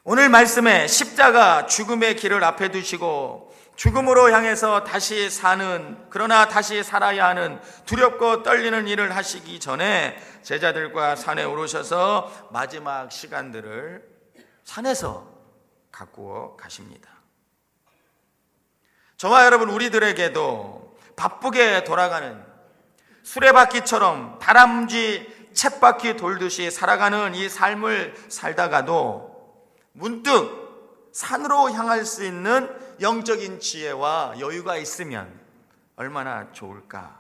오늘 말씀에 십자가 죽음의 길을 앞에 두시고 죽음으로 향해서 다시 사는, 그러나 다시 살아야 하는 두렵고 떨리는 일을 하시기 전에 제자들과 산에 오르셔서 마지막 시간들을 산에서 가꾸어 가십니다. 저와 여러분, 우리들에게도 바쁘게 돌아가는 수레바퀴처럼 다람쥐 쳇바퀴 돌듯이 살아가는 이 삶을 살다가도 문득 산으로 향할 수 있는 영적인 지혜와 여유가 있으면 얼마나 좋을까.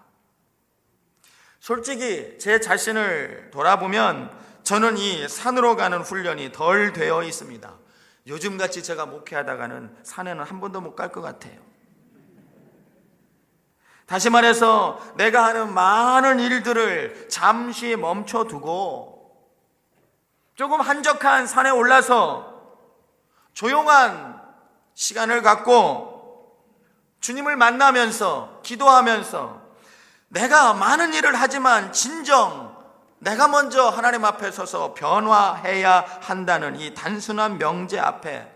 솔직히 제 자신을 돌아보면 저는 이 산으로 가는 훈련이 덜 되어 있습니다. 요즘같이 제가 목회하다가는 산에는 한 번도 못 갈 것 같아요. 다시 말해서 내가 하는 많은 일들을 잠시 멈춰두고 조금 한적한 산에 올라서 조용한 시간을 갖고 주님을 만나면서 기도하면서 내가 많은 일을 하지만 진정 내가 먼저 하나님 앞에 서서 변화해야 한다는 이 단순한 명제 앞에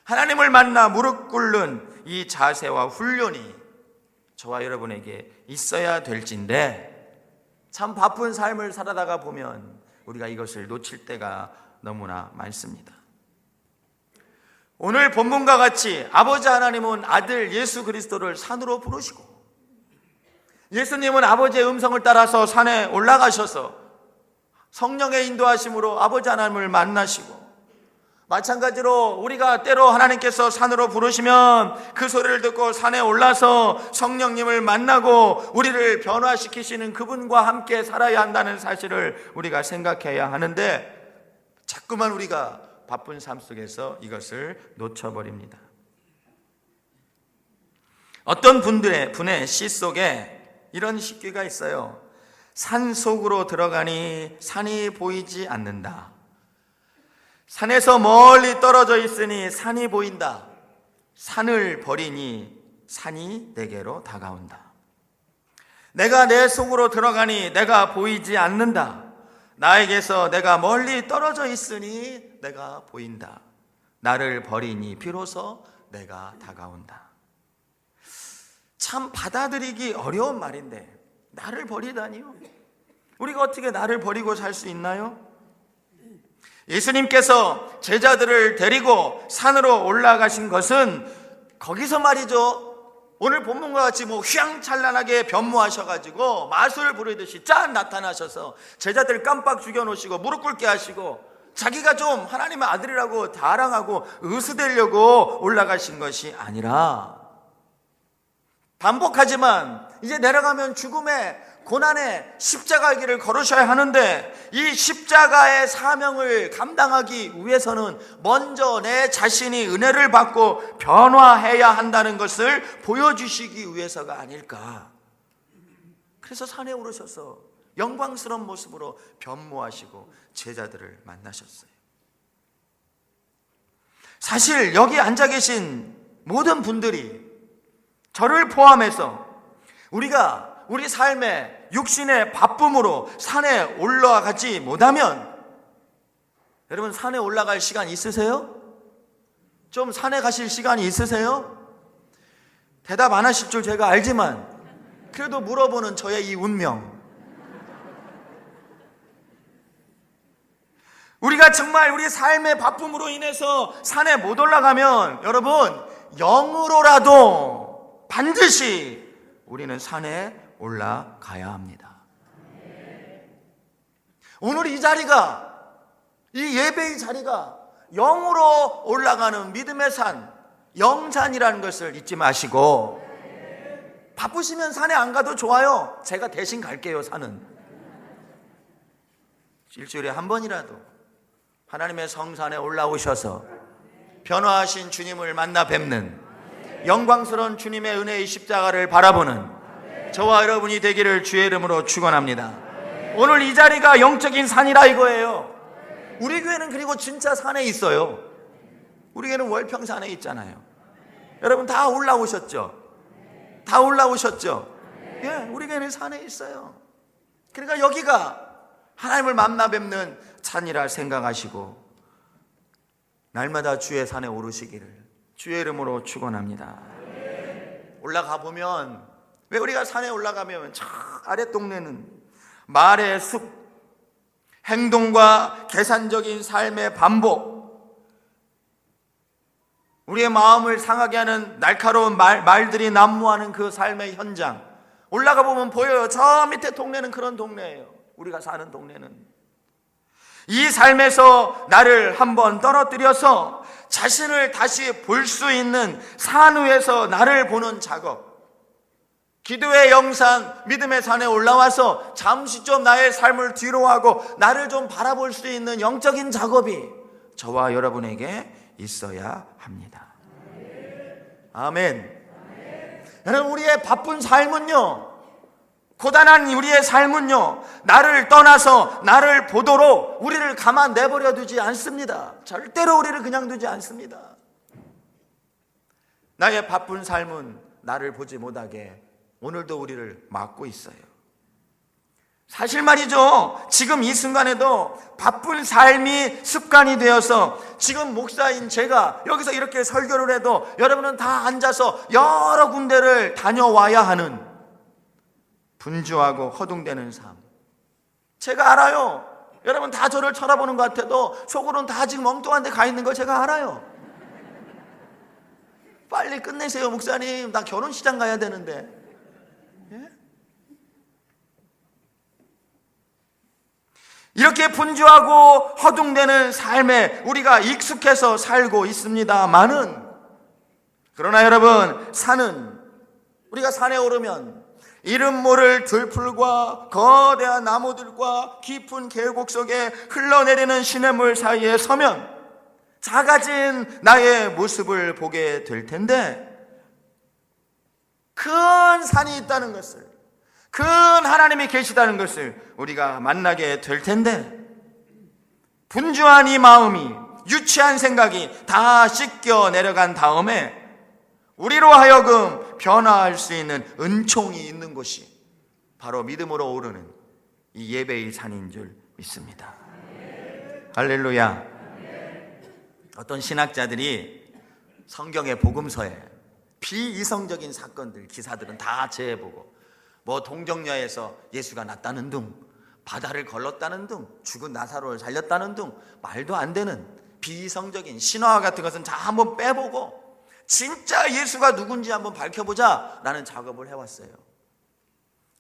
하나님을 만나 무릎 꿇는 이 자세와 훈련이 저와 여러분에게 있어야 될진데, 참 바쁜 삶을 살아가다 보면 우리가 이것을 놓칠 때가 너무나 많습니다. 오늘 본문과 같이 아버지 하나님은 아들 예수 그리스도를 산으로 부르시고, 예수님은 아버지의 음성을 따라서 산에 올라가셔서 성령의 인도하심으로 아버지 하나님을 만나시고, 마찬가지로 우리가 때로 하나님께서 산으로 부르시면 그 소리를 듣고 산에 올라서 성령님을 만나고 우리를 변화시키시는 그분과 함께 살아야 한다는 사실을 우리가 생각해야 하는데, 자꾸만 우리가 바쁜 삶 속에서 이것을 놓쳐버립니다. 어떤 분의 시 속에 이런 시귀가 있어요. 산 속으로 들어가니 산이 보이지 않는다. 산에서 멀리 떨어져 있으니 산이 보인다. 산을 버리니 산이 내게로 다가온다. 내가 내 속으로 들어가니 내가 보이지 않는다. 나에게서 내가 멀리 떨어져 있으니 내가 보인다. 나를 버리니 비로소 내가 다가온다. 참 받아들이기 어려운 말인데, 나를 버리다니요? 우리가 어떻게 나를 버리고 살 수 있나요? 예수님께서 제자들을 데리고 산으로 올라가신 것은 거기서 말이죠, 오늘 본문과 같이 휘황찬란하게 변모하셔가지고 마술 부르듯이 짠 나타나셔서 제자들 깜빡 죽여놓으시고 무릎 꿇게 하시고 자기가 좀 하나님의 아들이라고 자랑하고 으스대려고 올라가신 것이 아니라, 반복하지만 이제 내려가면 죽음의 고난의 십자가의 길을 걸으셔야 하는데, 이 십자가의 사명을 감당하기 위해서는 먼저 내 자신이 은혜를 받고 변화해야 한다는 것을 보여주시기 위해서가 아닐까. 그래서 산에 오르셔서 영광스러운 모습으로 변모하시고 제자들을 만나셨어요. 사실 여기 앉아 계신 모든 분들이, 저를 포함해서 우리 삶의 육신의 바쁨으로 산에 올라가지 못하면, 여러분 산에 올라갈 시간 있으세요? 좀 산에 가실 시간이 있으세요? 대답 안 하실 줄 제가 알지만 그래도 물어보는 저의 이 운명, 우리가 정말 우리 삶의 바쁨으로 인해서 산에 못 올라가면 여러분 영으로라도 반드시 우리는 산에 올라가야 합니다. 오늘 이 자리가, 이 예배의 자리가 영으로 올라가는 믿음의 산, 영산이라는 것을 잊지 마시고, 바쁘시면 산에 안 가도 좋아요. 제가 대신 갈게요. 산은 일주일에 한 번이라도 하나님의 성산에 올라오셔서 변화하신 주님을 만나 뵙는, 영광스러운 주님의 은혜의 십자가를 바라보는 저와 여러분이 되기를 주의 이름으로 축원합니다. 오늘 이 자리가 영적인 산이라 이거예요. 우리 교회는 그리고 진짜 산에 있어요. 우리 교회는 월평산에 있잖아요. 여러분 다 올라오셨죠? 다 올라오셨죠? 예, 우리 교회는 산에 있어요. 그러니까 여기가 하나님을 만나 뵙는 산이라 생각하시고, 날마다 주의 산에 오르시기를 주의 이름으로 축원합니다. 올라가 보면, 왜 우리가 산에 올라가면 저 아래 동네는 말의 숲, 행동과 계산적인 삶의 반복, 우리의 마음을 상하게 하는 날카로운 말들이 난무하는 그 삶의 현장, 올라가 보면 보여요. 저 밑에 동네는 그런 동네예요. 우리가 사는 동네는. 이 삶에서 나를 한번 떨어뜨려서 자신을 다시 볼 수 있는 산 위에서 나를 보는 작업, 기도의 영산, 믿음의 산에 올라와서 잠시 좀 나의 삶을 뒤로하고 나를 좀 바라볼 수 있는 영적인 작업이 저와 여러분에게 있어야 합니다. 아멘. 여러분, 우리의 바쁜 삶은요, 고단한 우리의 삶은요, 나를 떠나서 나를 보도록 우리를 가만 내버려 두지 않습니다. 절대로 우리를 그냥 두지 않습니다. 나의 바쁜 삶은 나를 보지 못하게 오늘도 우리를 막고 있어요. 사실 말이죠, 지금 이 순간에도 바쁜 삶이 습관이 되어서 지금 목사인 제가 여기서 이렇게 설교를 해도 여러분은 다 앉아서 여러 군데를 다녀와야 하는 분주하고 허둥대는 삶, 제가 알아요. 여러분 다 저를 쳐다보는 것 같아도 속으로는 다 지금 엉뚱한 데 가 있는 걸 제가 알아요. 빨리 끝내세요, 목사님. 나 결혼식장 가야 되는데. 예? 이렇게 분주하고 허둥대는 삶에 우리가 익숙해서 살고 있습니다만은, 그러나 여러분, 산은, 우리가 산에 오르면 이름 모를 들풀과 거대한 나무들과 깊은 계곡 속에 흘러내리는 시냇물 사이에 서면 작아진 나의 모습을 보게 될 텐데, 큰 산이 있다는 것을, 큰 하나님이 계시다는 것을 우리가 만나게 될 텐데, 분주한 이 마음이, 유치한 생각이 다 씻겨 내려간 다음에 우리로 하여금 변화할 수 있는 은총이 있는 곳이 바로 믿음으로 오르는 이 예배의 산인 줄 믿습니다. 할렐루야. 어떤 신학자들이 성경의 복음서에 비이성적인 사건들, 기사들은 다 제해보고, 뭐 동정녀에서 예수가 났다는 둥, 바다를 걸렀다는 둥, 죽은 나사로를 살렸다는 둥, 말도 안 되는 비이성적인 신화와 같은 것은 다 한번 빼보고 진짜 예수가 누군지 한번 밝혀보자 라는 작업을 해왔어요.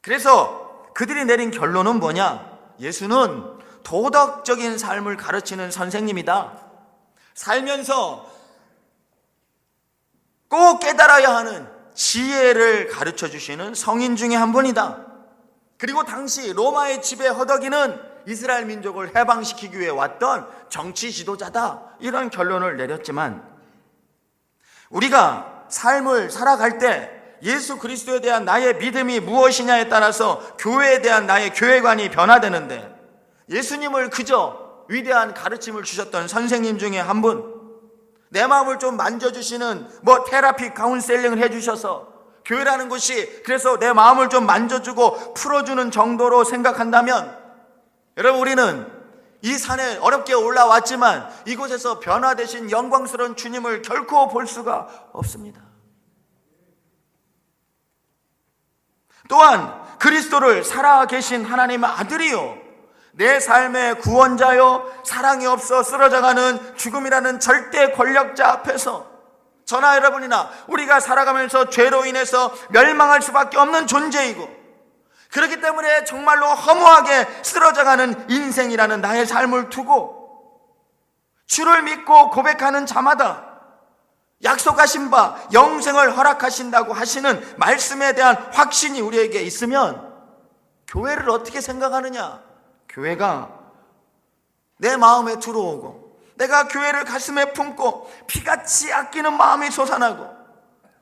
그래서 그들이 내린 결론은 뭐냐? 예수는 도덕적인 삶을 가르치는 선생님이다. 살면서 꼭 깨달아야 하는 지혜를 가르쳐 주시는 성인 중에 한 분이다. 그리고 당시 로마의 지배 허덕이는 이스라엘 민족을 해방시키기 위해 왔던 정치 지도자다. 이런 결론을 내렸지만, 우리가 삶을 살아갈 때 예수 그리스도에 대한 나의 믿음이 무엇이냐에 따라서 교회에 대한 나의 교회관이 변화되는데, 예수님을 그저 위대한 가르침을 주셨던 선생님 중에 한 분, 내 마음을 좀 만져주시는 뭐 테라피 카운셀링을 해주셔서 교회라는 곳이 그래서 내 마음을 좀 만져주고 풀어주는 정도로 생각한다면, 여러분, 우리는 이 산에 어렵게 올라왔지만 이곳에서 변화되신 영광스러운 주님을 결코 볼 수가 없습니다. 또한 그리스도를 살아계신 하나님의 아들이요, 내 삶의 구원자요, 사랑이 없어 쓰러져가는 죽음이라는 절대 권력자 앞에서 저나 여러분이나 우리가 살아가면서 죄로 인해서 멸망할 수밖에 없는 존재이고, 그렇기 때문에 정말로 허무하게 쓰러져가는 인생이라는 나의 삶을 두고 주를 믿고 고백하는 자마다 약속하신 바 영생을 허락하신다고 하시는 말씀에 대한 확신이 우리에게 있으면 교회를 어떻게 생각하느냐? 교회가 내 마음에 들어오고 내가 교회를 가슴에 품고 피같이 아끼는 마음이 솟아나고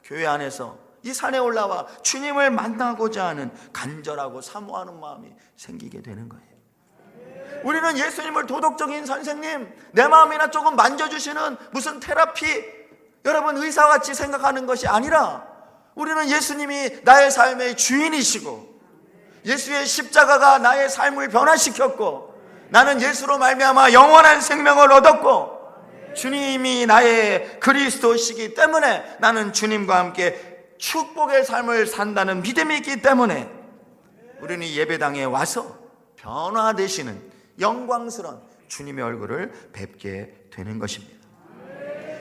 교회 안에서 이 산에 올라와 주님을 만나고자 하는 간절하고 사모하는 마음이 생기게 되는 거예요. 우리는 예수님을 도덕적인 선생님, 내 마음이나 조금 만져주시는 무슨 테라피, 여러분 의사같이 생각하는 것이 아니라, 우리는 예수님이 나의 삶의 주인이시고 예수의 십자가가 나의 삶을 변화시켰고 나는 예수로 말미암아 영원한 생명을 얻었고 주님이 나의 그리스도시기 때문에 나는 주님과 함께 축복의 삶을 산다는 믿음이 있기 때문에 우리는 예배당에 와서 변화되시는 영광스러운 주님의 얼굴을 뵙게 되는 것입니다.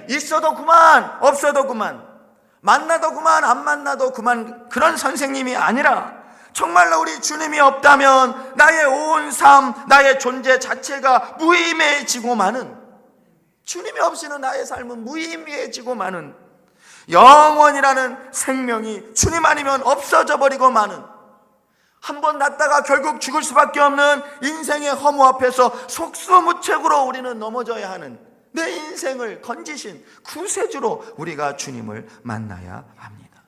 있어도 그만, 없어도 그만, 만나도 그만, 안 만나도 그만, 그런 선생님이 아니라 정말로 우리 주님이 없다면 나의 온 삶, 나의 존재 자체가 무의미해지고 마는, 주님이 없이는 나의 삶은 무의미해지고 마는, 영원이라는 생명이 주님 아니면 없어져 버리고 마는, 한 번 났다가 결국 죽을 수밖에 없는 인생의 허무 앞에서 속수무책으로 우리는 넘어져야 하는, 내 인생을 건지신 구세주로 우리가 주님을 만나야 합니다.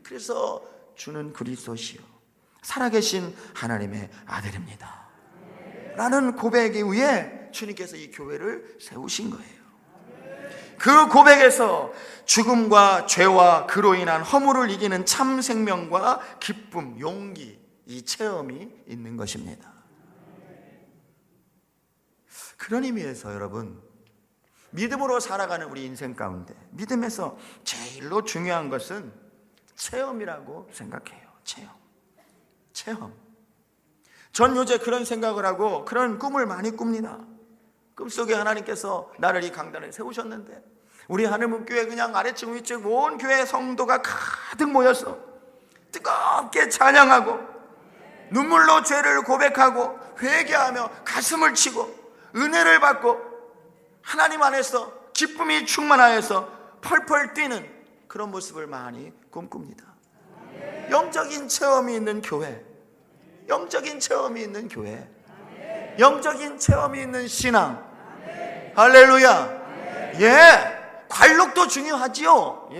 그래서 주는 그리스도시요 살아계신 하나님의 아들입니다 라는 고백에 의해 주님께서 이 교회를 세우신 거예요. 그 고백에서 죽음과 죄와 그로 인한 허물을 이기는 참 생명과 기쁨, 용기, 이 체험이 있는 것입니다. 그런 의미에서 여러분, 믿음으로 살아가는 우리 인생 가운데 믿음에서 제일로 중요한 것은 체험이라고 생각해요. 체험. 전 요새 그런 생각을 하고 그런 꿈을 많이 꿉니다. 꿈속에 하나님께서 나를 이 강단에 세우셨는데 우리 하늘문교회 그냥 아래층 위층 온 교회 성도가 가득 모여서 뜨겁게 찬양하고 눈물로 죄를 고백하고 회개하며 가슴을 치고 은혜를 받고 하나님 안에서 기쁨이 충만하여서 펄펄 뛰는 그런 모습을 많이 꿈꿉니다. 영적인 체험이 있는 교회, 영적인 체험이 있는 교회, 영적인 체험이 있는 신앙. 할렐루야. 관록도 중요하지요.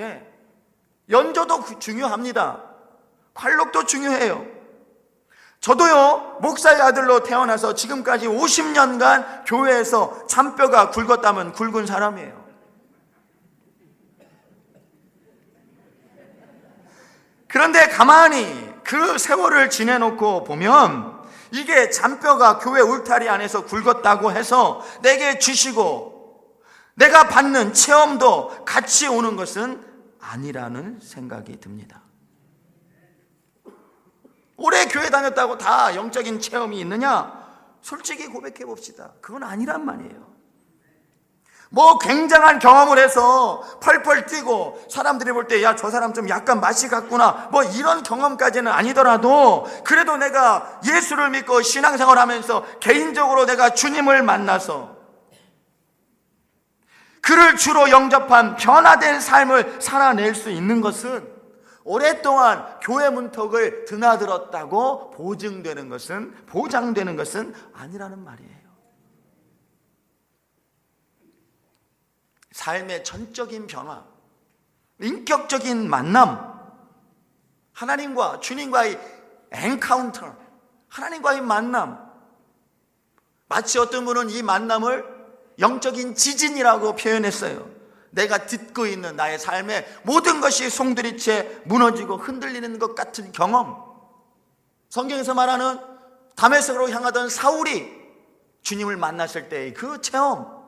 연조도 중요합니다. 관록도 중요해요. 저도요, 목사의 아들로 태어나서 지금까지 50년간 교회에서 잔뼈가 굵었다면 굵은 사람이에요. 그런데 가만히 그 세월을 지내놓고 보면 이게 잔뼈가 교회 울타리 안에서 굵었다고 해서 내게 주시고 내가 받는 체험도 같이 오는 것은 아니라는 생각이 듭니다. 오래 교회 다녔다고 다 영적인 체험이 있느냐? 솔직히 고백해 봅시다. 그건 아니란 말이에요. 뭐 굉장한 경험을 해서 펄펄 뛰고 사람들이 볼 때 야, 저 사람 좀 약간 맛이 갔구나, 뭐 이런 경험까지는 아니더라도 그래도 내가 예수를 믿고 신앙생활 하면서 개인적으로 내가 주님을 만나서 그를 주로 영접한 변화된 삶을 살아낼 수 있는 것은 오랫동안 교회 문턱을 드나들었다고 보장되는 것은 아니라는 말이에요. 삶의 전적인 변화, 인격적인 만남, 하나님과 주님과의 엔카운터, 하나님과의 만남. 마치 어떤 분은 이 만남을 영적인 지진이라고 표현했어요. 내가 듣고 있는 나의 삶의 모든 것이 송두리째 무너지고 흔들리는 것 같은 경험. 성경에서 말하는 다메섹으로 향하던 사울이 주님을 만났을 때의 그 체험,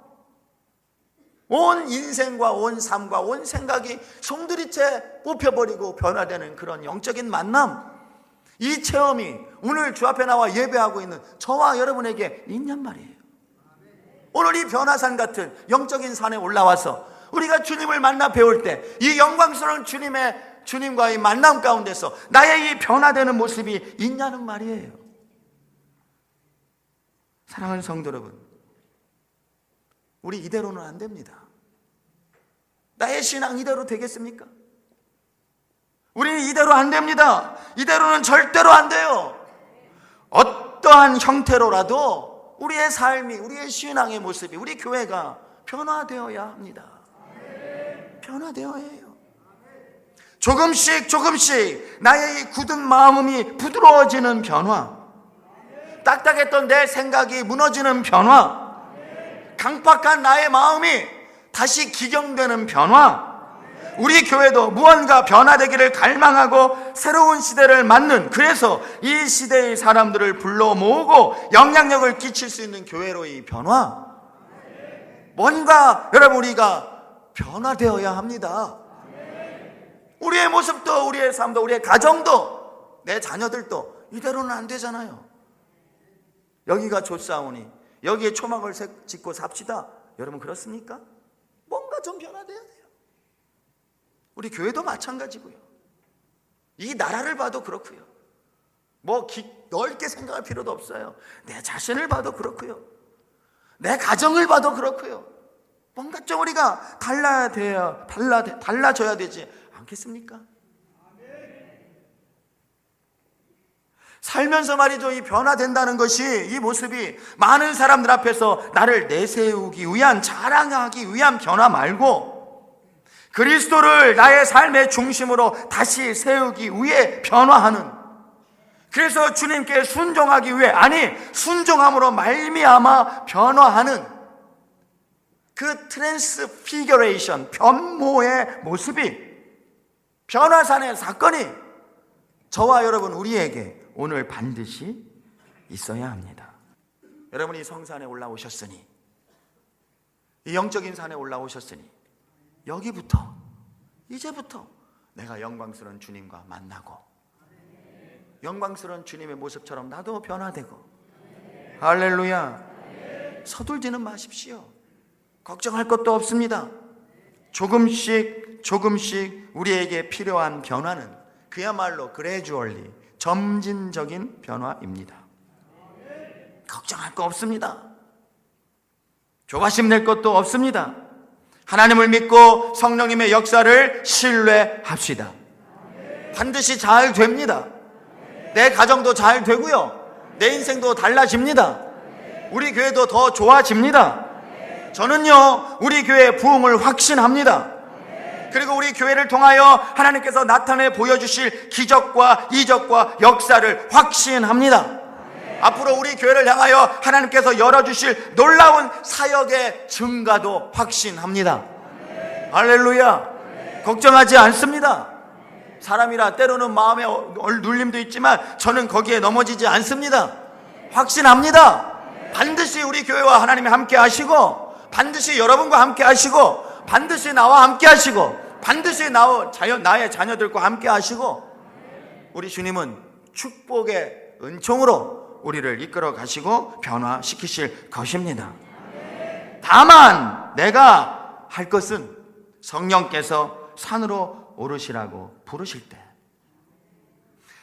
온 인생과 온 삶과 온 생각이 송두리째 뽑혀버리고 변화되는 그런 영적인 만남, 이 체험이 오늘 주 앞에 나와 예배하고 있는 저와 여러분에게 있냔 말이에요. 오늘 이 변화산 같은 영적인 산에 올라와서 우리가 주님을 만나 배울 때 이 영광스러운 주님과의 만남 가운데서 나의 이 변화되는 모습이 있냐는 말이에요. 사랑하는 성도 여러분, 우리 이대로는 안 됩니다. 나의 신앙 이대로 되겠습니까? 우리는 이대로 안 됩니다. 이대로는 절대로 안 돼요. 어떠한 형태로라도 우리의 삶이, 우리의 신앙의 모습이, 우리 교회가 변화되어야 합니다. 변화되어야 해요. 조금씩 나의 이 굳은 마음이 부드러워지는 변화, 딱딱했던 내 생각이 무너지는 변화, 강팍한 나의 마음이 다시 기경되는 변화. 우리 교회도 무언가 변화되기를 갈망하고 새로운 시대를 맞는, 그래서 이 시대의 사람들을 불러 모으고 영향력을 끼칠 수 있는 교회로의 변화. 뭔가 여러분 우리가 변화되어야 합니다. 우리의 모습도, 우리의 삶도, 우리의 가정도, 내 자녀들도 이대로는 안 되잖아요. 여기가 좋사오니 여기에 초막을 짓고 삽시다. 여러분 그렇습니까? 뭔가 좀 변화돼야 돼요. 우리 교회도 마찬가지고요. 이 나라를 봐도 그렇고요. 뭐 넓게 생각할 필요도 없어요. 내 자신을 봐도 그렇고요. 내 가정을 봐도 그렇고요. 뭔가 좀 우리가 달라져야 되지 않겠습니까? 살면서 말이죠, 이 변화된다는 것이, 이 모습이 많은 사람들 앞에서 나를 내세우기 위한, 자랑하기 위한 변화 말고 그리스도를 나의 삶의 중심으로 다시 세우기 위해 변화하는, 그래서 주님께 순종하기 위해, 아니 순종함으로 말미암아 변화하는 그 트랜스피겨레이션, 변모의 모습이, 변화산의 사건이 저와 여러분 우리에게 오늘 반드시 있어야 합니다. 여러분이 성산에 올라오셨으니, 이 영적인 산에 올라오셨으니 여기부터, 이제부터 내가 영광스러운 주님과 만나고 영광스러운 주님의 모습처럼 나도 변화되고, 할렐루야. 서둘지는 마십시오. 걱정할 것도 없습니다. 조금씩 우리에게 필요한 변화는 그야말로 그레주얼리, 점진적인 변화입니다. 걱정할 거 없습니다. 조바심 낼 것도 없습니다. 하나님을 믿고 성령님의 역사를 신뢰합시다. 반드시 잘 됩니다. 내 가정도 잘 되고요, 내 인생도 달라집니다. 우리 교회도 더 좋아집니다. 저는요 우리 교회의 부흥을 확신합니다. 그리고 우리 교회를 통하여 하나님께서 나타내 보여주실 기적과 이적과 역사를 확신합니다. 앞으로 우리 교회를 향하여 하나님께서 열어주실 놀라운 사역의 증가도 확신합니다. 할렐루야. 걱정하지 않습니다. 사람이라 때로는 마음에 눌림도 있지만 저는 거기에 넘어지지 않습니다. 확신합니다. 반드시 우리 교회와 하나님이 함께 하시고, 반드시 여러분과 함께 하시고, 반드시 나와 함께 하시고, 반드시 나의 자녀들과 함께 하시고, 우리 주님은 축복의 은총으로 우리를 이끌어 가시고 변화시키실 것입니다. 다만 내가 할 것은 성령께서 산으로 오르시라고 부르실 때,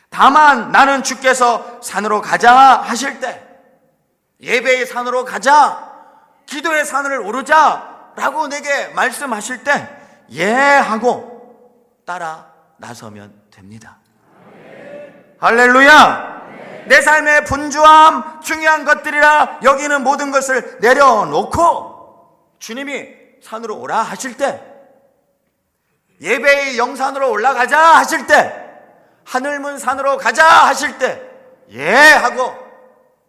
다만 나는 주께서 산으로 가자 하실 때, 예배의 산으로 가자, 기도의 산을 오르자 라고 내게 말씀하실 때 하고 따라 나서면 됩니다. 할렐루야. 내 삶의 분주함, 중요한 것들이라 여기는 모든 것을 내려놓고 주님이 산으로 오라 하실 때, 예배의 영산으로 올라가자 하실 때, 하늘문 산으로 가자 하실 때 하고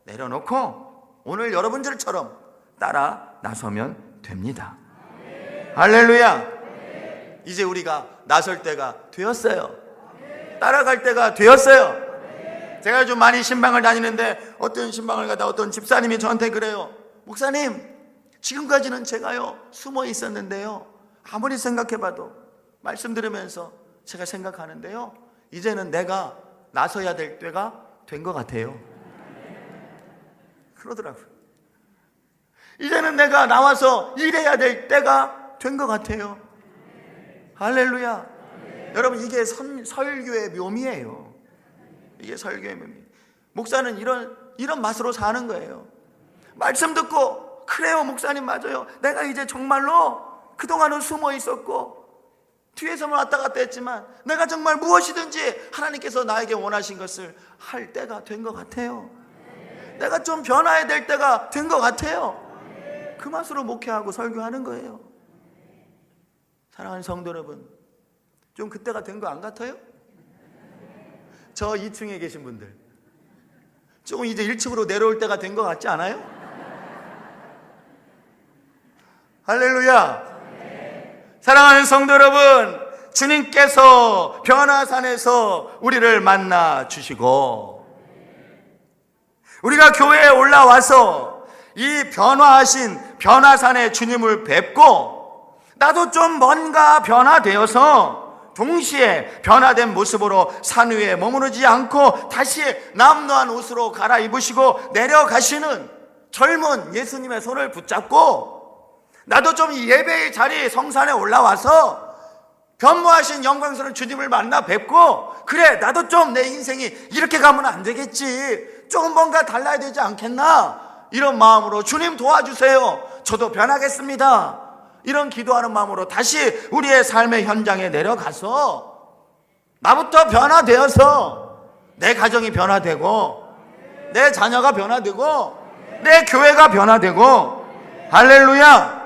내려놓고 오늘 여러분들처럼 따라 나서면 됩니다. 할렐루야. 이제 우리가 나설 때가 되었어요. 따라갈 때가 되었어요. 제가 좀 많이 신방을 다니는데 어떤 신방을 가다 어떤 집사님이 저한테 그래요. 목사님, 지금까지는 제가요 숨어 있었는데요, 아무리 생각해봐도 말씀 들으면서 제가 생각하는데요, 이제는 내가 나서야 될 때가 된 것 같아요. 그러더라고요. 이제는 내가 나와서 일해야 될 때가 된 것 같아요. 할렐루야. 여러분, 이게 설교의 묘미예요. 이게 설교의 묘미. 목사는 이런 맛으로 사는 거예요. 말씀 듣고, 그래요 목사님 맞아요, 내가 이제 정말로 그동안은 숨어 있었고 뒤에서만 왔다 갔다 했지만 내가 정말 무엇이든지 하나님께서 나에게 원하신 것을 할 때가 된 것 같아요. 내가 좀 변화해야 될 때가 된 것 같아요. 그 맛으로 목회하고 설교하는 거예요. 사랑하는 성도 여러분, 좀 그때가 된 거 안 같아요? 저 2층에 계신 분들 조금 이제 1층으로 내려올 때가 된 것 같지 않아요? 할렐루야. 사랑하는 성도 여러분, 주님께서 변화산에서 우리를 만나 주시고, 우리가 교회에 올라와서 이 변화하신 변화산의 주님을 뵙고 나도 좀 뭔가 변화되어서 동시에 변화된 모습으로 산 위에 머무르지 않고 다시 남노한 옷으로 갈아입으시고 내려가시는 젊은 예수님의 손을 붙잡고 나도 좀 예배의 자리 성산에 올라와서 변모하신 영광스러운 주님을 만나 뵙고 그래 나도 좀 내 인생이 이렇게 가면 안 되겠지, 조금 뭔가 달라야 되지 않겠나, 이런 마음으로 주님 도와주세요, 저도 변하겠습니다, 이런 기도하는 마음으로 다시 우리의 삶의 현장에 내려가서 나부터 변화되어서 내 가정이 변화되고 내 자녀가 변화되고 내 교회가 변화되고, 할렐루야,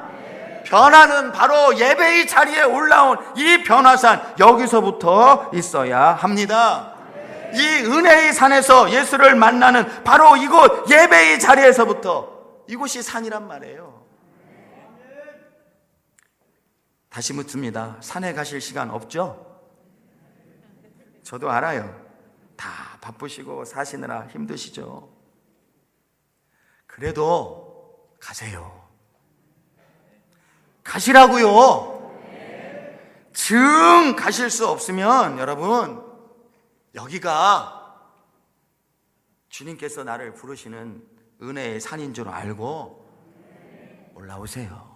변화는 바로 예배의 자리에 올라온 이 변화산, 여기서부터 있어야 합니다. 이 은혜의 산에서 예수를 만나는 바로 이곳 예배의 자리에서부터, 이곳이 산이란 말이에요. 다시 묻습니다. 산에 가실 시간 없죠? 저도 알아요. 다 바쁘시고 사시느라 힘드시죠. 그래도 가세요. 가시라고요. 정 가실 수 없으면 여러분, 여기가 주님께서 나를 부르시는 은혜의 산인 줄 알고 올라오세요.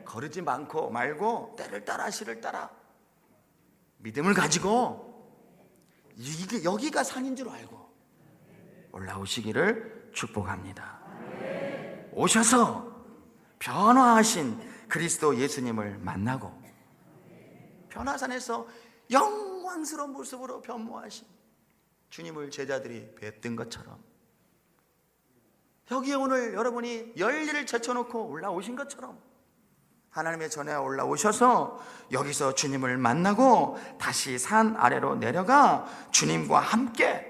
거르지 않고 말고 때를 따라 시를 따라 믿음을 가지고 여기가 산인 줄 알고 올라오시기를 축복합니다. 오셔서 변화하신 그리스도 예수님을 만나고 변화산에서 영광스러운 모습으로 변모하신 주님을 제자들이 뵀던 것처럼 여기에 오늘 여러분이 열일을 제쳐놓고 올라오신 것처럼 하나님의 전에 올라오셔서 여기서 주님을 만나고 다시 산 아래로 내려가 주님과 함께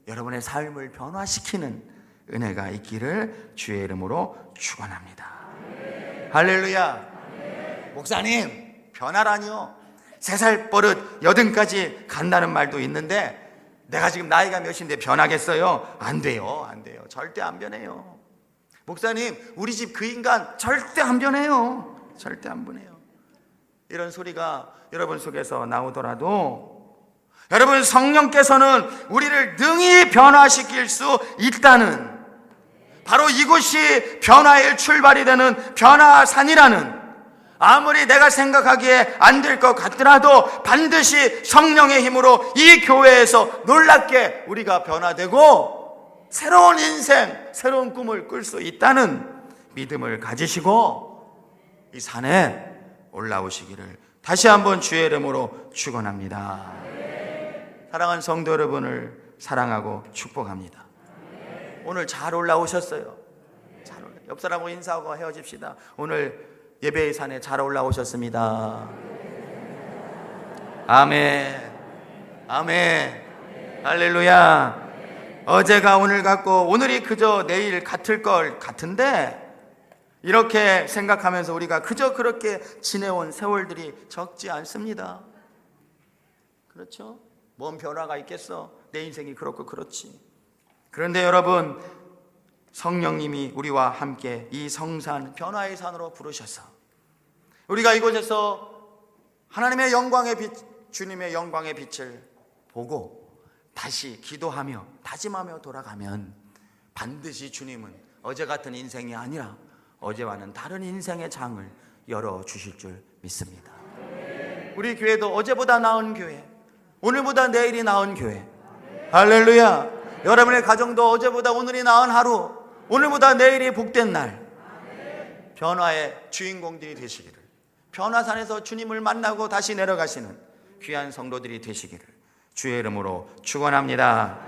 여러분의 삶을 변화시키는 은혜가 있기를 주의 이름으로 축원합니다. 할렐루야. 목사님, 변화라니요, 3살 버릇 80까지 간다는 말도 있는데 내가 지금 나이가 몇인데 변하겠어요? 안 돼요, 안 돼요. 절대 안 변해요. 목사님, 우리 집 그 인간 절대 안 변해요. 절대 안 변해요. 이런 소리가 여러분 속에서 나오더라도 여러분, 성령께서는 우리를 능히 변화시킬 수 있다는, 바로 이곳이 변화의 출발이 되는 변화산이라는, 아무리 내가 생각하기에 안 될 것 같더라도 반드시 성령의 힘으로 이 교회에서 놀랍게 우리가 변화되고 새로운 인생, 새로운 꿈을 꿀 수 있다는 믿음을 가지시고 이 산에 올라오시기를 다시 한번 주의 이름으로 축원합니다. 사랑하는 성도 여러분을 사랑하고 축복합니다. 오늘 잘 올라오셨어요. 옆 사람하고 인사하고 헤어집시다. 오늘 예배의 산에 잘 올라오셨습니다. 아멘, 아멘, 할렐루야. 어제가 오늘 같고 오늘이 그저 내일 같을 것 같은데 이렇게 생각하면서 우리가 그저 그렇게 지내온 세월들이 적지 않습니다. 그렇죠? 뭔 변화가 있겠어? 내 인생이 그렇고 그렇지. 그런데 여러분, 성령님이 우리와 함께 이 성산, 변화의 산으로 부르셔서 우리가 이곳에서 하나님의 영광의 빛, 주님의 영광의 빛을 보고 다시 기도하며 다짐하며 돌아가면 반드시 주님은 어제 같은 인생이 아니라 어제와는 다른 인생의 장을 열어주실 줄 믿습니다. 우리 교회도 어제보다 나은 교회, 오늘보다 내일이 나은 교회, 할렐루야. 여러분의 가정도 어제보다 오늘이 나은 하루, 오늘보다 내일이 복된 날, 변화의 주인공들이 되시기를, 변화산에서 주님을 만나고 다시 내려가시는 귀한 성도들이 되시기를 주의 이름으로 축원합니다.